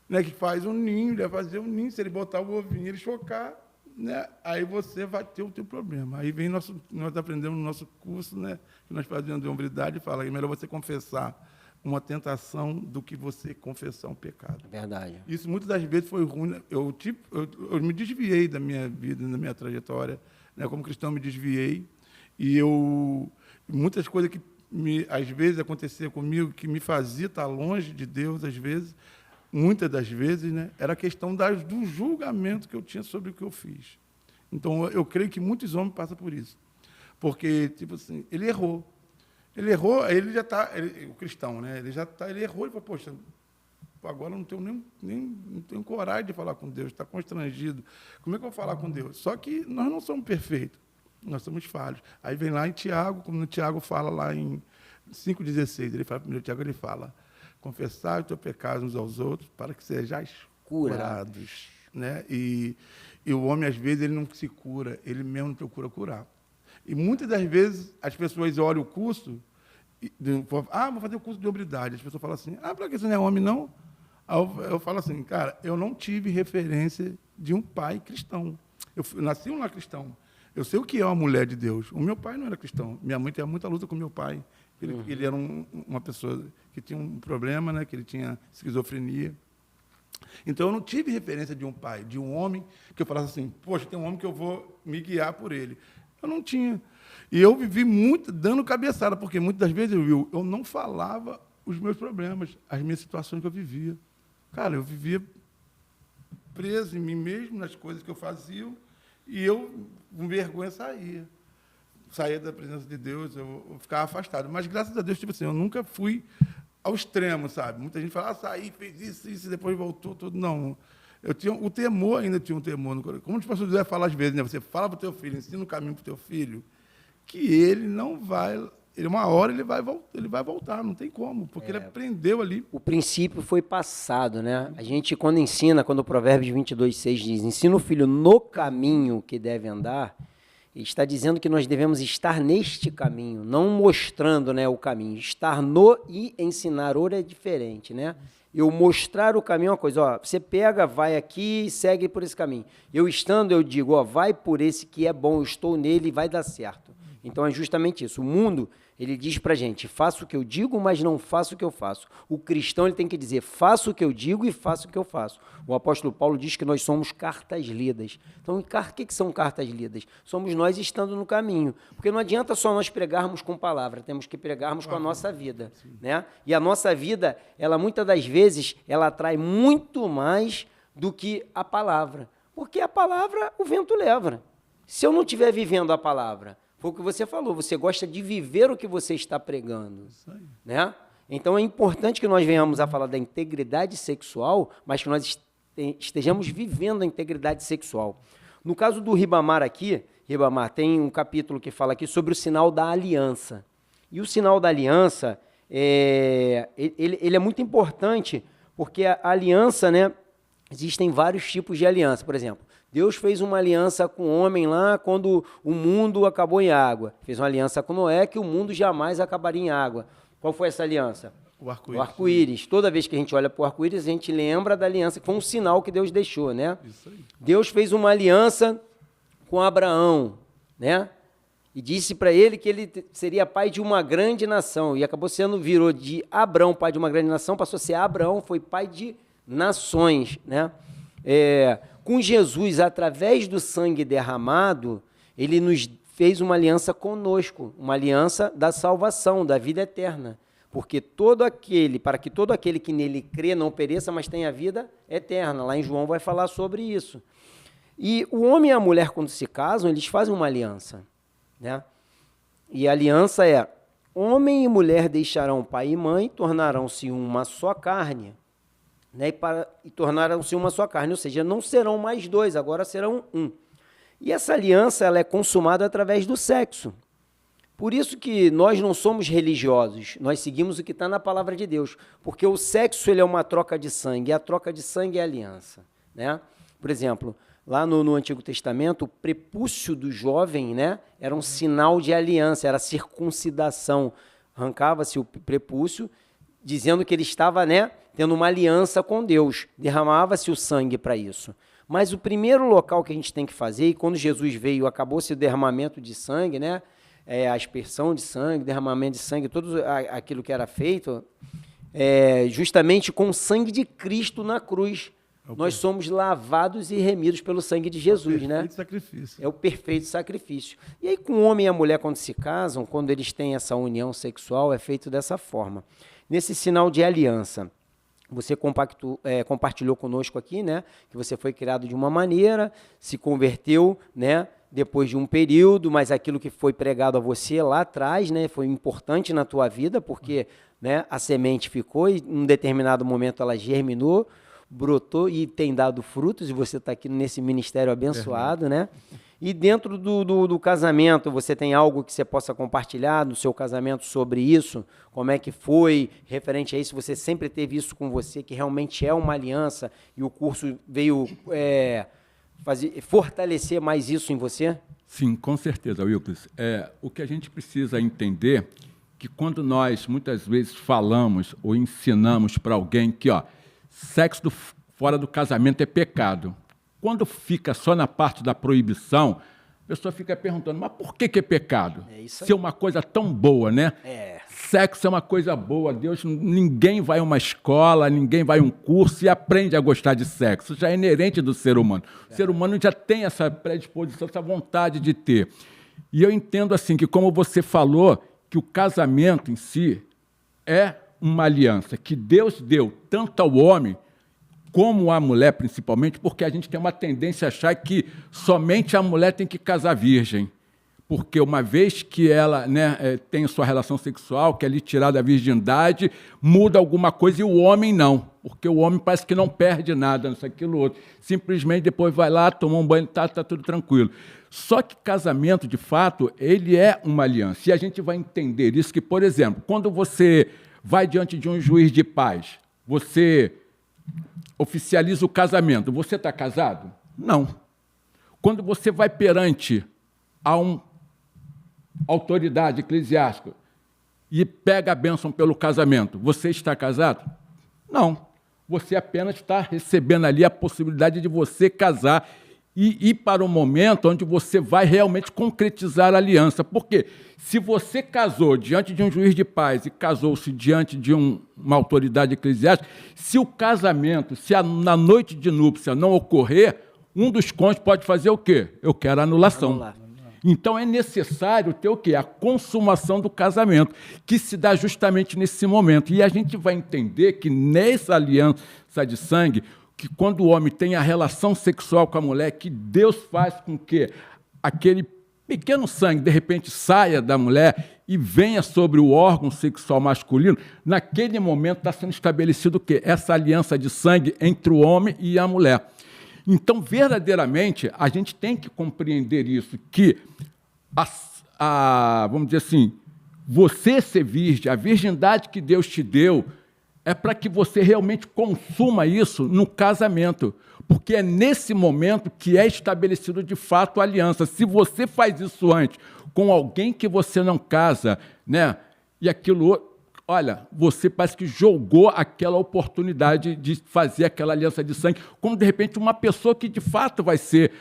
né, que faz um ninho, ele vai fazer um ninho, se ele botar o ovinho, ele chocar, né, aí você vai ter o teu problema. Aí vem nós aprendemos no nosso curso, né, que nós fazemos de hombridade, fala que é melhor você confessar uma tentação do que você confessar um pecado. Verdade. Isso muitas das vezes foi ruim. Eu me desviei da minha vida, da minha trajetória, né, como cristão me desviei. E muitas coisas que às vezes acontecia comigo, que me fazia estar longe de Deus, às vezes, muitas das vezes, né, era a questão do julgamento que eu tinha sobre o que eu fiz. Então, eu creio que muitos homens passam por isso. Porque, tipo assim, ele errou. Ele errou, aí ele já está, o cristão, né, ele errou, ele falou, poxa, agora eu não tenho não tenho coragem de falar com Deus, está constrangido. Como é que eu vou falar com Deus? Só que nós não somos perfeitos, nós somos falhos. Aí vem lá em Tiago, como o Tiago fala lá em 5,16, ele fala, primeiro Tiago, ele fala, confessai o teu pecado uns aos outros para que sejais curados. Né? E o homem, às vezes, ele não se cura, ele mesmo não procura curar. E muitas das vezes as pessoas olham o curso, vou fazer o curso de hombridade. As pessoas falam assim, para que você não é homem, não? Aí eu falo assim, cara, eu não tive referência de um pai cristão. Eu nasci um lar cristão. Eu sei o que é uma mulher de Deus. O meu pai não era cristão. Minha mãe tinha muita luta com meu pai. Ele era uma pessoa que tinha um problema, né, que ele tinha esquizofrenia. Então, eu não tive referência de um pai, de um homem, que eu falasse assim, poxa, tem um homem que eu vou me guiar por ele. Eu não tinha. E eu vivi muito dando cabeçada, porque muitas das vezes eu não falava os meus problemas, as minhas situações que eu vivia. Cara, eu vivia preso em mim mesmo, nas coisas que eu fazia, e eu, com vergonha, saía da presença de Deus, eu ficava afastado. Mas, graças a Deus, tipo assim, eu nunca fui ao extremo, sabe? Muita gente fala, saí, fez isso, e depois voltou, tudo. Não. Eu tinha o temor, ainda tinha um temor no coração. Como o pastor José fala às vezes, né? Você fala para o teu filho, ensina o caminho para o teu filho, que ele não vai... Uma hora ele vai voltar, não tem como, porque ele aprendeu ali. O princípio foi passado, né? A gente, quando o Provérbios 22:6 diz, ensina o filho no caminho que deve andar, ele está dizendo que nós devemos estar neste caminho, não mostrando, né, o caminho. Estar no e ensinar é diferente, né? Eu mostrar o caminho é uma coisa, ó, você pega, vai aqui e segue por esse caminho. Eu estando, eu digo, ó, vai por esse que é bom, eu estou nele e vai dar certo. Então é justamente isso. O mundo, ele diz pra gente, faça o que eu digo, mas não faça o que eu faço. O cristão, ele tem que dizer, faça o que eu digo e faça o que eu faço. O apóstolo Paulo diz que nós somos cartas lidas. Então, o que são cartas lidas? Somos nós estando no caminho. Porque não adianta só nós pregarmos com palavra, temos que pregarmos com a nossa vida. Né? E a nossa vida, ela muitas das vezes, ela atrai muito mais do que a palavra. Porque a palavra, o vento leva. Se eu não estiver vivendo a palavra... Foi o que você falou, você gosta de viver o que você está pregando. Né? Então, é importante que nós venhamos a falar da integridade sexual, mas que nós estejamos vivendo a integridade sexual. No caso do Ribamar aqui, Ribamar tem um capítulo que fala aqui sobre o sinal da aliança. E o sinal da aliança, ele é muito importante, porque a aliança, né, existem vários tipos de aliança. Por exemplo, Deus fez uma aliança com o homem lá quando o mundo acabou em água. Fez uma aliança com Noé que o mundo jamais acabaria em água. Qual foi essa aliança? O arco-íris. O arco-íris. Toda vez que a gente olha para o arco-íris, a gente lembra da aliança, que foi um sinal que Deus deixou, né? Isso aí. Deus fez uma aliança com Abraão, né? E disse para ele que ele seria pai de uma grande nação. E acabou virou de Abrão, pai de uma grande nação, passou a ser Abraão, foi pai de nações, né? Com Jesus, através do sangue derramado, ele nos fez uma aliança conosco, uma aliança da salvação, da vida eterna. Porque para que todo aquele que nele crê não pereça, mas tenha vida eterna. Lá em João vai falar sobre isso. E o homem e a mulher, quando se casam, eles fazem uma aliança. Né? E a aliança é, homem e mulher deixarão pai e mãe, tornarão-se uma só carne. Né, e tornaram-se uma só carne, ou seja, não serão mais dois, agora serão um. E essa aliança ela é consumada através do sexo. Por isso que nós não somos religiosos, nós seguimos o que está na palavra de Deus, porque o sexo ele é uma troca de sangue, e a troca de sangue é aliança. Né? Por exemplo, lá no Antigo Testamento, o prepúcio do jovem, né, era um sinal de aliança, era a circuncidação. Arrancava-se o prepúcio, dizendo que ele estava, né, tendo uma aliança com Deus, derramava-se o sangue para isso. Mas o primeiro local que a gente tem que fazer, e quando Jesus veio, acabou-se o derramamento de sangue, né, a aspersão de sangue, derramamento de sangue, tudo aquilo que era feito, justamente com o sangue de Cristo na cruz. Nós somos lavados e remidos pelo sangue de Jesus, né? Perfeito sacrifício. É o perfeito sacrifício. E aí, com o homem e a mulher, quando se casam, quando eles têm essa união sexual, é feito dessa forma. Nesse sinal de aliança, você compartilhou conosco aqui, né? Que você foi criado de uma maneira, se converteu, né? Depois de um período, mas aquilo que foi pregado a você lá atrás, né? Foi importante na tua vida, porque, né, a semente ficou e em um determinado momento ela germinou, brotou e tem dado frutos, e você está aqui nesse ministério abençoado, né? E dentro do casamento, você tem algo que você possa compartilhar no seu casamento sobre isso? Como é que foi referente a isso? Você sempre teve isso com você, que realmente é uma aliança, e o curso veio fortalecer mais isso em você? Sim, com certeza, Wilkes. O que a gente precisa entender que quando nós, muitas vezes, falamos ou ensinamos para alguém que sexo fora do casamento é pecado, quando fica só na parte da proibição, a pessoa fica perguntando, mas por que é pecado? Se é uma coisa tão boa, né? Sexo é uma coisa boa, ninguém vai a uma escola, ninguém vai a um curso e aprende a gostar de sexo, já é inerente do ser humano. O ser humano já tem essa predisposição, essa vontade de ter. E eu entendo assim, que como você falou, que o casamento em si é uma aliança que Deus deu tanto ao homem como à mulher, principalmente, porque a gente tem uma tendência a achar que somente a mulher tem que casar virgem. Porque uma vez que ela, né, tem sua relação sexual, que é lhe tirar da virgindade, muda alguma coisa, e o homem não. Porque o homem parece que não perde nada nisso, aquilo, outro. Simplesmente depois vai lá, toma um banho, tá tudo tranquilo. Só que casamento, de fato, ele é uma aliança. E a gente vai entender isso que, por exemplo, quando você vai diante de um juiz de paz, você oficializa o casamento, você está casado? Não. Quando você vai perante a uma autoridade eclesiástica e pega a bênção pelo casamento, você está casado? Não. Você apenas está recebendo ali a possibilidade de você casar e ir para o momento onde você vai realmente concretizar a aliança. Porque se você casou diante de um juiz de paz e casou-se diante de uma autoridade eclesiástica, se o casamento, na noite de núpcia não ocorrer, um dos cônjuges pode fazer o quê? Eu quero anulação. Anular. Então é necessário ter o quê? A consumação do casamento, que se dá justamente nesse momento. E a gente vai entender que nessa aliança de sangue, que quando o homem tem a relação sexual com a mulher, que Deus faz com que aquele pequeno sangue, de repente, saia da mulher e venha sobre o órgão sexual masculino, naquele momento está sendo estabelecido o quê? Essa aliança de sangue entre o homem e a mulher. Então, verdadeiramente, a gente tem que compreender isso, que, vamos dizer assim, você ser virgem, a virgindade que Deus te deu, é para que você realmente consuma isso no casamento, porque é nesse momento que é estabelecido de fato a aliança. Se você faz isso antes com alguém que você não casa, né, e aquilo, olha, você parece que jogou aquela oportunidade de fazer aquela aliança de sangue, como de repente uma pessoa que de fato vai ser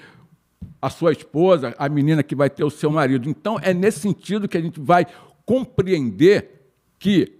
a sua esposa, a menina que vai ter o seu marido. Então é nesse sentido que a gente vai compreender que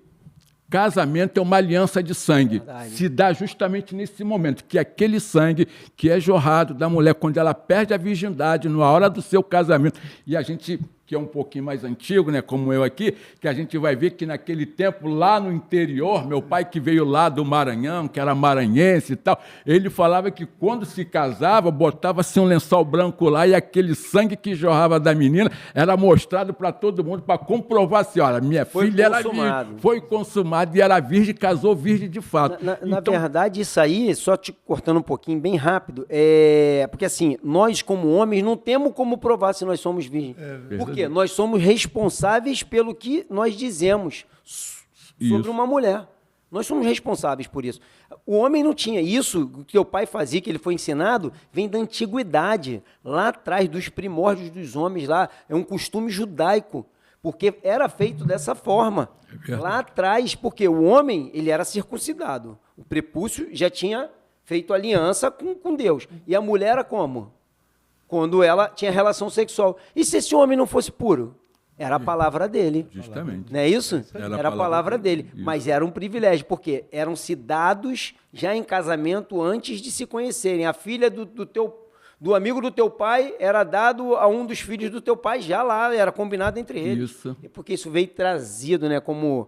casamento é uma aliança de sangue. Verdade. Se dá justamente nesse momento, que aquele sangue que é jorrado da mulher, quando ela perde a virgindade, na hora do seu casamento, e a gente, que é um pouquinho mais antigo, né, como eu aqui, que a gente vai ver que naquele tempo, lá no interior, meu pai que veio lá do Maranhão, que era maranhense e tal, ele falava que quando se casava, botava-se um lençol branco lá e aquele sangue que jorrava da menina era mostrado para todo mundo, para comprovar assim, olha, minha filha era virgem, foi consumado e era virgem, casou virgem de fato. Na verdade, isso aí, só te cortando um pouquinho, bem rápido, porque assim, nós como homens não temos como provar se nós somos virgens. Por quê? Nós somos responsáveis pelo que nós dizemos sobre uma mulher. Nós somos responsáveis por isso. O homem não tinha isso, o que o pai fazia, que ele foi ensinado, vem da antiguidade, lá atrás, dos primórdios dos homens, lá, é um costume judaico, porque era feito dessa forma. Lá atrás, porque o homem, ele era circuncidado. O prepúcio já tinha feito aliança com Deus. E a mulher era como? Quando ela tinha relação sexual. E se esse homem não fosse puro? Era a palavra dele. Justamente. Não é isso? Era Era a palavra dele. Isso. Mas era um privilégio, porque eram-se dados já em casamento antes de se conhecerem. A filha do amigo do teu pai era dado a um dos filhos do teu pai já lá, era combinado entre eles. Isso. Porque isso veio trazido, né, como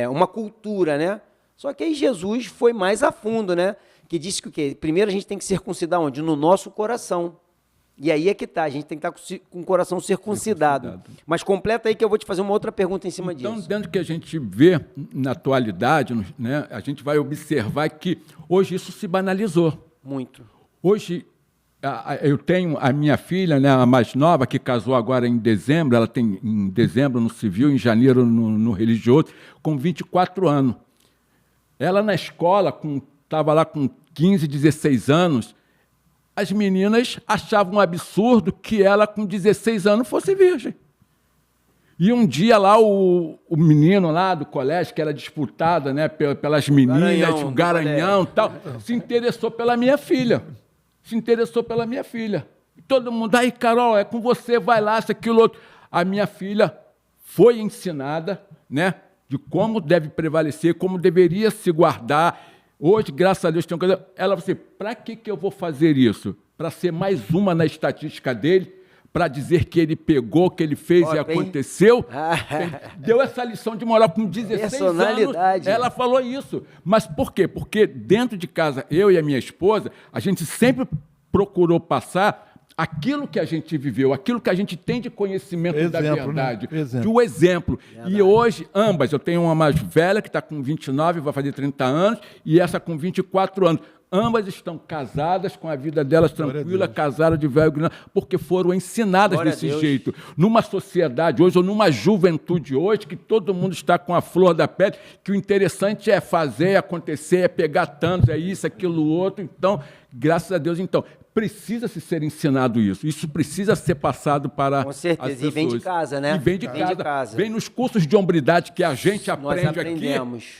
uma cultura, né? Só que aí Jesus foi mais a fundo, né? Que disse que o quê? Primeiro a gente tem que circuncidar onde? No nosso coração. E aí é que tá, a gente tem que estar com o coração circuncidado. Mas completa aí que eu vou te fazer uma outra pergunta em cima disso. Então, dentro do que a gente vê na atualidade, né, a gente vai observar que hoje isso se banalizou. Muito. Hoje, eu tenho a minha filha, né, a mais nova, que casou agora em dezembro, ela tem em dezembro no civil, em janeiro no religioso, com 24 anos. Ela na escola, estava lá com 15, 16 anos, as meninas achavam um absurdo que ela, com 16 anos, fosse virgem. E um dia lá, o menino lá do colégio, que era disputado, né, pelas meninas, o Garanhão e tal, se interessou pela minha filha. Se interessou pela minha filha. E todo mundo, aí, Carol, é com você, vai lá, isso, aquilo, outro. A minha filha foi ensinada, né, de como deve prevalecer, como deveria se guardar. Hoje, graças a Deus, tem uma coisa. Ela falou assim: para que eu vou fazer isso? Para ser mais uma na estatística dele, para dizer que ele pegou, que ele fez e aconteceu. Deu essa lição de moral com 16 anos. Ela falou isso. Mas por quê? Porque dentro de casa, eu e a minha esposa, a gente sempre procurou passar aquilo que a gente viveu, aquilo que a gente tem de conhecimento da verdade, de um exemplo. E hoje, ambas, eu tenho uma mais velha, que está com 29, vai fazer 30 anos, e essa com 24 anos. Ambas estão casadas, com a vida delas tranquila, casaram de velho, porque foram ensinadas desse jeito. Numa sociedade hoje, ou numa juventude hoje, que todo mundo está com a flor da pele, que o interessante é fazer, acontecer, é pegar tantos, é isso, aquilo, outro. Então, graças a Deus, então, precisa-se ser ensinado isso. Isso precisa ser passado para com certeza. As pessoas. E vem de casa, né? E vem de casa. Vem nos cursos de hombridade que a gente aprende aqui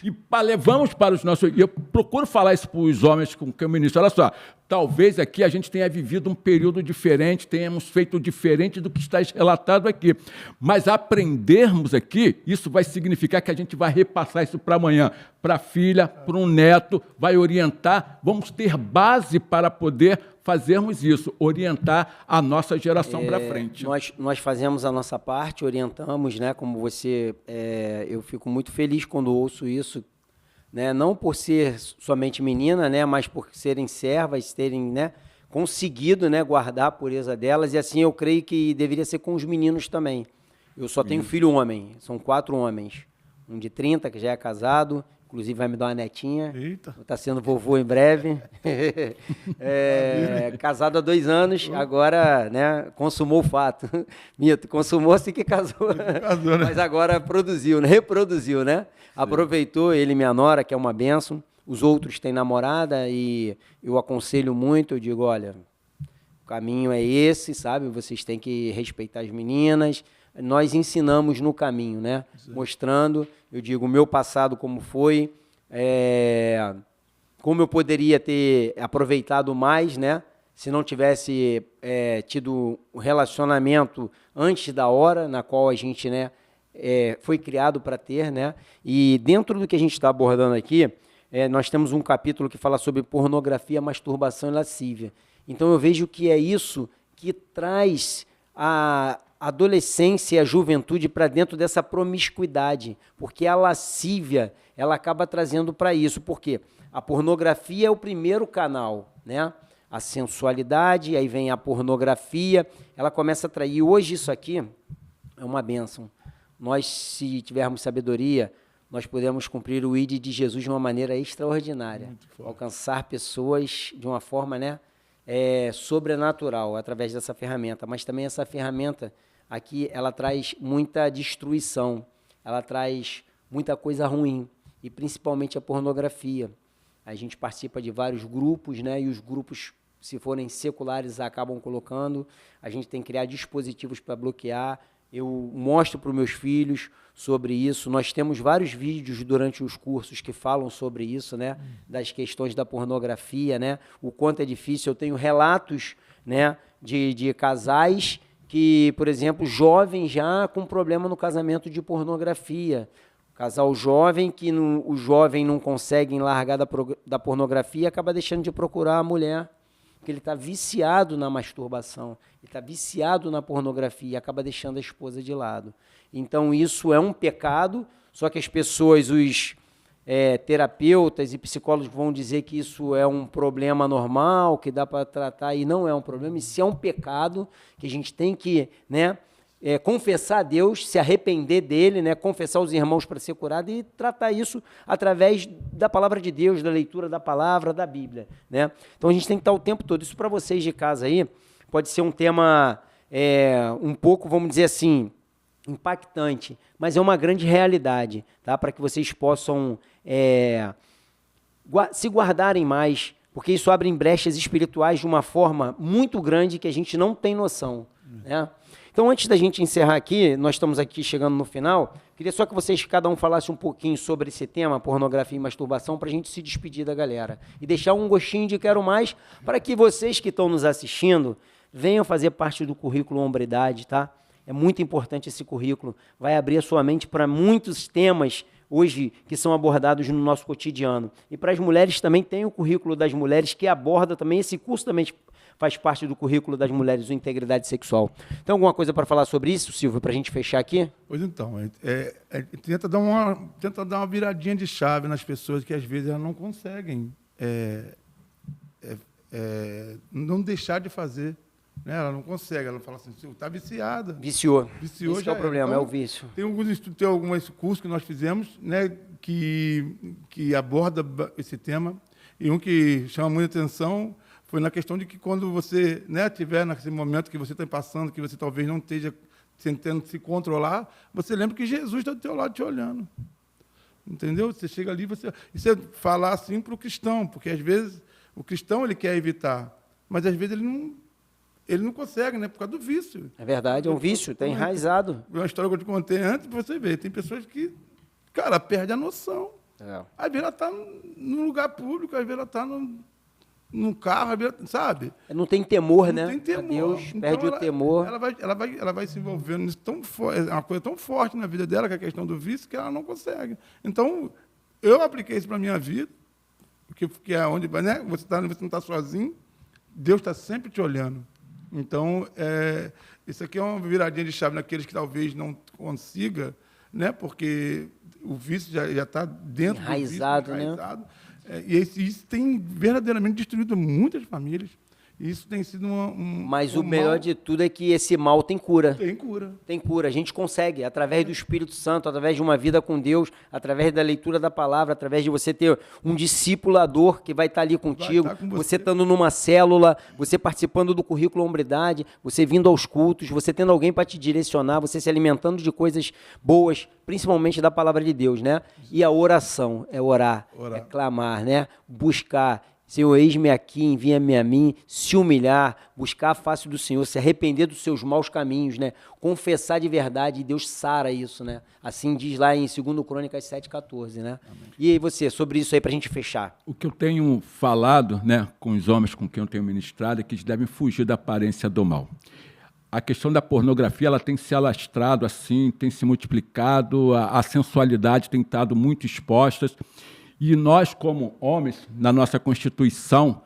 e levamos para os nossos... E eu procuro falar isso para os homens com que eu ministro. Olha só, talvez aqui a gente tenha vivido um período diferente, tenhamos feito diferente do que está relatado aqui. Mas aprendermos aqui, isso vai significar que a gente vai repassar isso para amanhã, para a filha, para um neto, vai orientar, vamos ter base para poder fazermos isso, orientar a nossa geração para frente. Nós fazemos a nossa parte, orientamos, né? Como você, eu fico muito feliz quando ouço isso, né? Não por ser somente menina, né? Mas por serem servas, terem, né, conseguido, né, guardar a pureza delas, e assim eu creio que deveria ser com os meninos também. Eu só tenho filho homem, são 4 homens, um de 30 que já é casado, inclusive vai me dar uma netinha. Eita. Vou estar sendo vovô em breve. Casado há 2 anos, agora, né, consumou o fato. Mito, consumou assim que casou. Casou, né? Mas agora produziu, né? Reproduziu, né? Sim. Aproveitou, ele e minha nora, que é uma bênção. Os outros têm namorada e eu aconselho muito, eu digo, olha, o caminho é esse, sabe? Vocês têm que respeitar as meninas. Nós ensinamos no caminho, né? Sim. Mostrando, eu digo, o meu passado como foi, como eu poderia ter aproveitado mais, né? Se não tivesse tido um relacionamento antes da hora, na qual a gente, né, foi criado para ter, né? E dentro do que a gente está abordando aqui, nós temos um capítulo que fala sobre pornografia, masturbação e lascívia. Então eu vejo que é isso que traz a adolescência e a juventude para dentro dessa promiscuidade, porque a lascívia, ela acaba trazendo para isso, porque a pornografia é o primeiro canal, né? A sensualidade, aí vem a pornografia, ela começa a atrair. Hoje isso aqui é uma bênção. Nós, se tivermos sabedoria, nós podemos cumprir o ID de Jesus de uma maneira extraordinária, alcançar pessoas de uma forma, né, sobrenatural, através dessa ferramenta. Mas também essa ferramenta aqui, ela traz muita destruição, ela traz muita coisa ruim, e principalmente a pornografia. A gente participa de vários grupos, né, e os grupos, se forem seculares, acabam colocando. A gente tem que criar dispositivos para bloquear. Eu mostro para os meus filhos sobre isso. Nós temos vários vídeos durante os cursos que falam sobre isso, né, das questões da pornografia, né, o quanto é difícil. Eu tenho relatos, né, de casais que, por exemplo, jovem já com problema no casamento de pornografia. Casal jovem que o jovem não consegue largar da pornografia e acaba deixando de procurar a mulher, porque ele está viciado na masturbação, ele está viciado na pornografia e acaba deixando a esposa de lado. Então, isso é um pecado, só que as pessoas, os terapeutas e psicólogos vão dizer que isso é um problema normal, que dá para tratar, e não é um problema, isso é um pecado que a gente tem que, né, confessar a Deus, se arrepender dele, né, confessar aos irmãos para ser curado e tratar isso através da palavra de Deus, da leitura da palavra, da Bíblia, né? Então a gente tem que estar o tempo todo, isso para vocês de casa aí, pode ser um tema um pouco, vamos dizer assim, impactante, mas é uma grande realidade, tá? Para que vocês possam se guardarem mais, porque isso abre brechas espirituais de uma forma muito grande que a gente não tem noção, né? Então, antes da gente encerrar aqui, nós estamos aqui chegando no final, queria só que vocês, cada um, falasse um pouquinho sobre esse tema, pornografia e masturbação, para a gente se despedir da galera. E deixar um gostinho de quero mais, para que vocês que estão nos assistindo, venham fazer parte do currículo Hombridade, tá? É muito importante esse currículo, vai abrir a sua mente para muitos temas hoje que são abordados no nosso cotidiano. E para as mulheres também tem o currículo das mulheres, que aborda também, esse curso também faz parte do currículo das mulheres, o Integridade Sexual. Tem alguma coisa para falar sobre isso, Silvio, para a gente fechar aqui? Pois então, tenta dar uma viradinha de chave nas pessoas que às vezes elas não conseguem não deixar de fazer. Né? Ela não consegue, ela fala assim, está viciada. Viciou. Esse já é o problema, então, é o vício. Tem alguns cursos que nós fizemos, né, que aborda esse tema, e um que chama muita atenção foi na questão de que quando você, né, tiver nesse momento que você está passando, que você talvez não esteja tentando se controlar, você lembra que Jesus está do teu lado te olhando. Entendeu? Você chega ali, e você falar assim para o cristão, porque às vezes o cristão ele quer evitar, mas às vezes ele não consegue, né, por causa do vício. É verdade, é um vício, está enraizado. Uma história que eu te contei antes, para você ver, tem pessoas que, cara, perdem a noção. Às vezes ela está num lugar público, às vezes ela está num carro, sabe? Não tem temor, não né? Tem temor. Deus então perde o temor. Ela vai se envolvendo nisso é uma coisa tão forte na vida dela, que é a questão do vício, que ela não consegue. Então, eu apliquei isso para a minha vida, que é onde, né, você não está sozinho, Deus está sempre te olhando. Então, isso aqui é uma viradinha de chave naqueles que talvez não consiga, né, porque o vício já está dentro enraizado, do vício, né? E isso tem verdadeiramente destruído muitas famílias. E isso tem sido Mas o melhor de tudo é que esse mal tem cura. Tem cura. Tem cura. A gente consegue, através do Espírito Santo, através de uma vida com Deus, através da leitura da palavra, através de você ter um discipulador que vai estar ali contigo, você estando numa célula, você participando do currículo Hombridade, você vindo aos cultos, você tendo alguém para te direcionar, você se alimentando de coisas boas, principalmente da palavra de Deus, né? E a oração, é orar, é clamar, né? Buscar. Senhor, eis-me aqui, envia-me a mim, se humilhar, buscar a face do Senhor, se arrepender dos seus maus caminhos, né? Confessar de verdade, e Deus sara isso, né? Assim diz lá em 2 Crônicas 7,14, né? Amém. E aí você, sobre isso aí, para a gente fechar? O que eu tenho falado, né, com os homens com quem eu tenho ministrado é que eles devem fugir da aparência do mal. A questão da pornografia, ela tem se alastrado assim, tem se multiplicado, a sensualidade tem estado muito exposta. E nós, como homens, na nossa Constituição,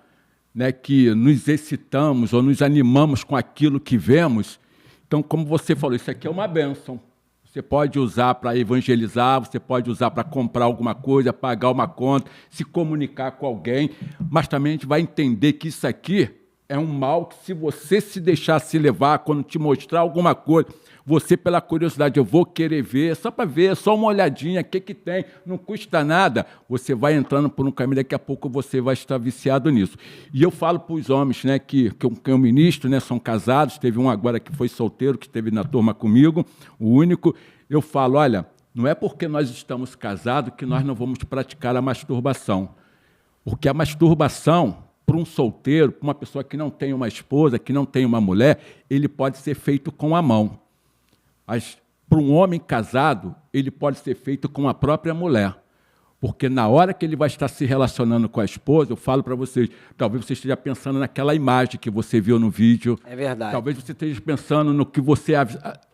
né, que nos excitamos ou nos animamos com aquilo que vemos, então, como você falou, isso aqui é uma bênção. Você pode usar para evangelizar, você pode usar para comprar alguma coisa, pagar uma conta, se comunicar com alguém, mas também a gente vai entender que isso aqui é um mal que, se você se deixar se levar, quando te mostrar alguma coisa, você, pela curiosidade, eu vou querer ver, só para ver, só uma olhadinha, o que tem, não custa nada, você vai entrando por um caminho, daqui a pouco você vai estar viciado nisso. E eu falo para os homens, né, que eu ministro, né, são casados, teve um agora que foi solteiro, que esteve na turma comigo, o único, eu falo, olha, não é porque nós estamos casados que nós não vamos praticar a masturbação, porque a masturbação, para um solteiro, para uma pessoa que não tem uma esposa, que não tem uma mulher, ele pode ser feito com a mão. Mas, para um homem casado, ele pode ser feito com a própria mulher. Porque na hora que ele vai estar se relacionando com a esposa, eu falo para vocês, talvez você esteja pensando naquela imagem que você viu no vídeo. É verdade. Talvez você esteja pensando no que você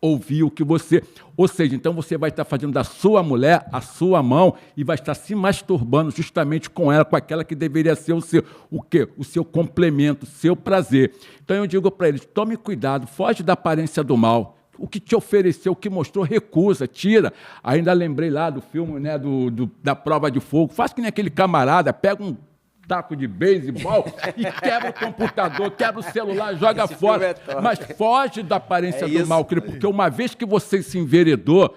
ouviu, o que você... Ou seja, então você vai estar fazendo da sua mulher a sua mão e vai estar se masturbando justamente com ela, com aquela que deveria ser o seu, o quê? O seu complemento, o seu prazer. Então eu digo para eles, tome cuidado, foge da aparência do mal. O que te ofereceu, o que mostrou, recusa, tira. Ainda lembrei lá do filme, né, da prova de fogo. Faz que nem aquele camarada, pega um taco de beisebol e quebra o computador, quebra o celular, joga fora. Mas foge da aparência do mal, porque uma vez que você se enveredou,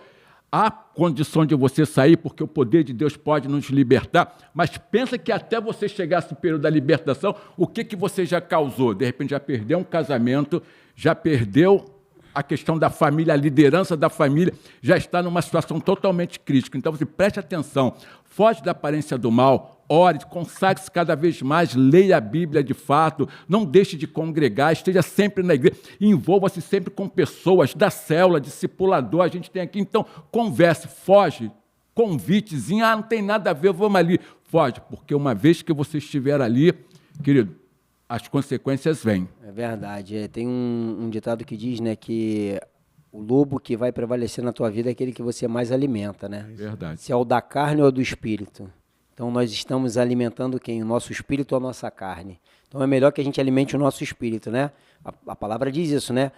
há condição de você sair, porque o poder de Deus pode nos libertar, mas pensa que até você chegar a esse período da libertação, o que você já causou? De repente já perdeu um casamento, já perdeu a questão da família, a liderança da família já está numa situação totalmente crítica. Então, você preste atenção, foge da aparência do mal, ore, consagre-se cada vez mais, leia a Bíblia de fato, não deixe de congregar, esteja sempre na igreja, envolva-se sempre com pessoas da célula, discipulador, a gente tem aqui. Então, converse, foge, convitezinho, não tem nada a ver, vamos ali. Foge, porque uma vez que você estiver ali, querido, as consequências vêm. É verdade. Tem um ditado que diz, né, que o lobo que vai prevalecer na tua vida é aquele que você mais alimenta, né? Verdade. Se é o da carne ou do espírito. Então, nós estamos alimentando quem? O nosso espírito ou a nossa carne. Então, é melhor que a gente alimente o nosso espírito, né? A palavra diz isso, né?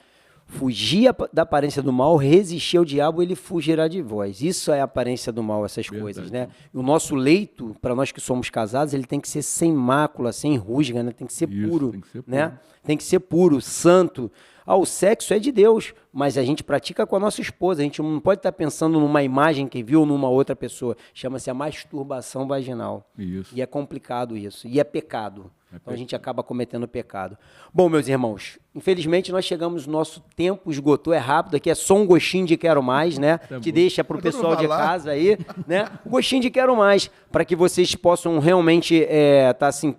Fugir da aparência do mal, resistir ao diabo, ele fugirá de vós. Isso é a aparência do mal, essas coisas, né? O nosso leito, para nós que somos casados, ele tem que ser sem mácula, sem rusga, né? Tem que ser puro, tem que ser né? puro. Tem que ser puro, santo. O sexo é de Deus, mas a gente pratica com a nossa esposa. A gente não pode estar pensando numa imagem que viu numa outra pessoa. Chama-se a masturbação vaginal. Isso. E é complicado isso. E é pecado. Então a gente acaba cometendo pecado. Bom, meus irmãos, infelizmente nós chegamos, nosso tempo esgotou, é rápido, aqui é só um gostinho de quero mais, né? Que deixa para o pessoal de casa aí, né? Um gostinho de quero mais, para que vocês possam realmente estar assim,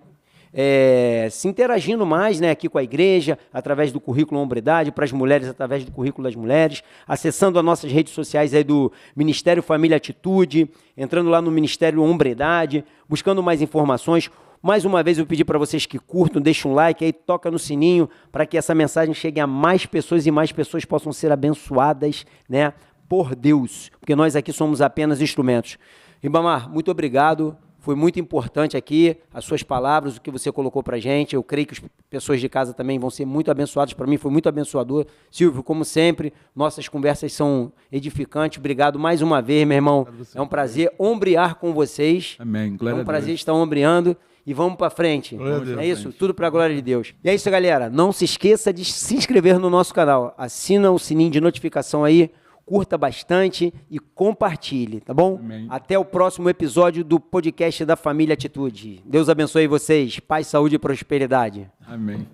se interagindo mais, né, aqui com a igreja, através do currículo Hombridade, para as mulheres, através do currículo das mulheres, acessando as nossas redes sociais aí do Ministério Família Atitude, entrando lá no Ministério Hombridade, buscando mais informações. Mais uma vez eu pedi para vocês que curtam, deixem um like, aí toca no sininho, para que essa mensagem chegue a mais pessoas e mais pessoas possam ser abençoadas, né, por Deus, porque nós aqui somos apenas instrumentos. Ribamar, muito obrigado. Foi muito importante aqui as suas palavras, o que você colocou para a gente. Eu creio que as pessoas de casa também vão ser muito abençoadas. Para mim foi muito abençoador. Silvio, como sempre, nossas conversas são edificantes. Obrigado mais uma vez, meu irmão. É um prazer ombrear com vocês. Amém. Glória é um prazer estar ombreando. E vamos para frente. É isso, tudo para a glória de Deus. E é isso, galera. Não se esqueça de se inscrever no nosso canal. Assina o sininho de notificação aí. Curta bastante e compartilhe, tá bom? Amém. Até o próximo episódio do podcast da Família Atitude. Deus abençoe vocês. Paz, saúde e prosperidade. Amém.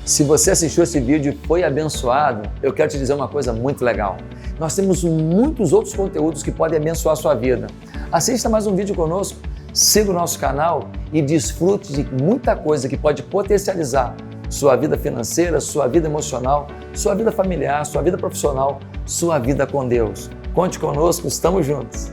Se você assistiu esse vídeo e foi abençoado, eu quero te dizer uma coisa muito legal. Nós temos muitos outros conteúdos que podem abençoar a sua vida. Assista mais um vídeo conosco, siga o nosso canal e desfrute de muita coisa que pode potencializar sua vida financeira, sua vida emocional, sua vida familiar, sua vida profissional, sua vida com Deus. Conte conosco, estamos juntos.